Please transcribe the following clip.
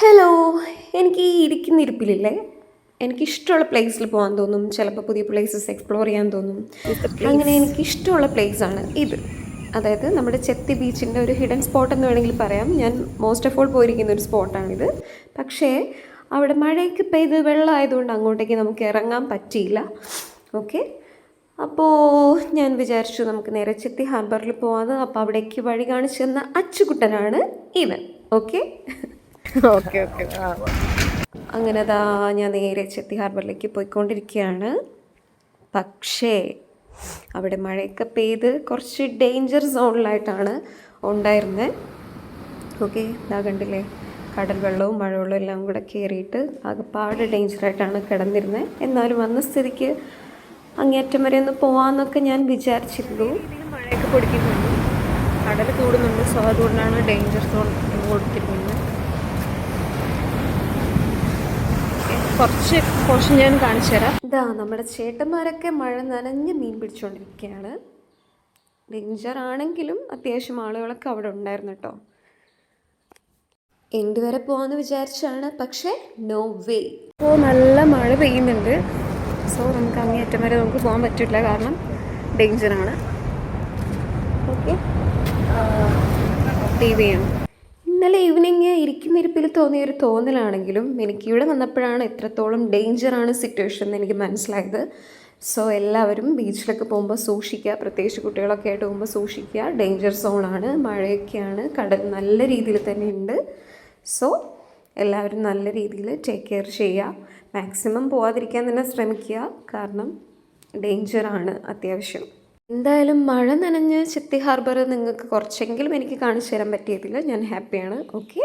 Hello. എനിക്ക് ഈ ഇരിക്കുന്ന ഇരിപ്പിലില്ലേ, എനിക്കിഷ്ടമുള്ള പ്ലേസിൽ പോകാൻ തോന്നും, ചിലപ്പോൾ പുതിയ പ്ലേസസ് എക്സ്പ്ലോർ ചെയ്യാൻ തോന്നും. അങ്ങനെ എനിക്കിഷ്ടമുള്ള പ്ലേസാണ് ഇത്. അതായത് നമ്മുടെ ചെത്തി ബീച്ചിൻ്റെ ഒരു ഹിഡൻ സ്പോട്ട് എന്ന് വേണമെങ്കിൽ പറയാം. ഞാൻ മോസ്റ്റ് ഓഫ് ഓൾ പോയിരിക്കുന്ന ഒരു സ്പോട്ടാണിത്. പക്ഷേ അവിടെ മഴയൊക്കെ പെയ്ത് വെള്ളമായതുകൊണ്ട് അങ്ങോട്ടേക്ക് നമുക്ക് ഇറങ്ങാൻ പറ്റിയില്ല. ഓക്കെ, അപ്പോൾ ഞാൻ വിചാരിച്ചു നമുക്ക് നേരെ ചെത്തി ഹാർബറിൽ പോകാമെന്ന്. അപ്പോൾ അവിടേക്ക് വഴി കാണിച്ചു തന്ന അച്ചുകുട്ടനാണ് ഇവൻ. Okay okay okay. അങ്ങനെ ഞാൻ നേരെ ചെത്തി ഹാർബറിലേക്ക് പോയിക്കൊണ്ടിരിക്കുകയാണ്. പക്ഷേ അവിടെ മഴയൊക്കെ പെയ്ത് കുറച്ച് ഡേഞ്ചർ സോണിലായിട്ടാണ് ഉണ്ടായിരുന്നത്. ഓക്കെ, ഇതാ കണ്ടില്ലേ, കടൽ വെള്ളവും മഴവെള്ളവും എല്ലാം കൂടെ കയറിയിട്ട് ആകെപ്പാട് ഡേഞ്ചറായിട്ടാണ് കിടന്നിരുന്നത്. എന്നാലും വന്ന സ്ഥിതിക്ക് അങ്ങേറ്റം വരെ ഒന്ന് പോകാമെന്നൊക്കെ ഞാൻ വിചാരിച്ചിരുന്നു. മഴയൊക്കെ പൊടിക്കുന്നുണ്ട്, കടൽ കൂടുന്നുണ്ട്. സോ അതുകൊണ്ടാണ് ഡേഞ്ചർ സോൺ കൊടുത്തിരിക്കുന്നത്. കുറച്ച് പോർഷൻ ഞാൻ കാണിച്ചു തരാം. ഇതാ നമ്മുടെ ചേട്ടന്മാരൊക്കെ മഴ നനഞ്ഞ് മീൻ പിടിച്ചുകൊണ്ടിരിക്കുകയാണ്. ഡേഞ്ചർ ആണെങ്കിലും അത്യാവശ്യം ആളുകളൊക്കെ അവിടെ ഉണ്ടായിരുന്നു കേട്ടോ. എൻഡ് വരെ പോകാമെന്ന് വിചാരിച്ചാണ്, പക്ഷേ നോ വേ. ഇപ്പോൾ നല്ല മഴ പെയ്യുന്നുണ്ട്. സോ നമുക്ക് അങ്ങേയറ്റം വരെ നമുക്ക് പോകാൻ പറ്റില്ല, കാരണം ഡേഞ്ചറാണ്. ഓക്കെ, ലീവ് ചെയ്യണം. ഇന്നലെ ഈവനിങ് ഇരിക്കുന്ന ഇരിപ്പിൽ തോന്നിയൊരു തോന്നലാണെങ്കിലും എനിക്കിവിടെ വന്നപ്പോഴാണ് എത്രത്തോളം ഡേഞ്ചറാണ് സിറ്റുവേഷൻ എന്ന് എനിക്ക് മനസ്സിലായത്. സോ എല്ലാവരും ബീച്ചിലൊക്കെ പോകുമ്പോൾ സൂക്ഷിക്കുക, പ്രത്യേകിച്ച് കുട്ടികളൊക്കെ ആയിട്ട് പോകുമ്പോൾ സൂക്ഷിക്കുക. ഡേഞ്ചർ സോണാണ്, മഴയൊക്കെയാണ്, കടൽ നല്ല രീതിയിൽ തന്നെ ഉണ്ട്. സോ എല്ലാവരും നല്ല രീതിയിൽ ടേക്ക് കെയർ ചെയ്യുക. മാക്സിമം പോവാതിരിക്കാൻ തന്നെ ശ്രമിക്കുക, കാരണം ഡേഞ്ചറാണ് അത്യാവശ്യം. എന്തായാലും മഴ നനഞ്ഞ് ചെത്തി ഹാർബർ നിങ്ങൾക്ക് കുറച്ചെങ്കിലും എനിക്ക് കാണിച്ചു തരാൻ പറ്റിയതിൽ ഞാൻ ഹാപ്പിയാണ്. ഓക്കെ.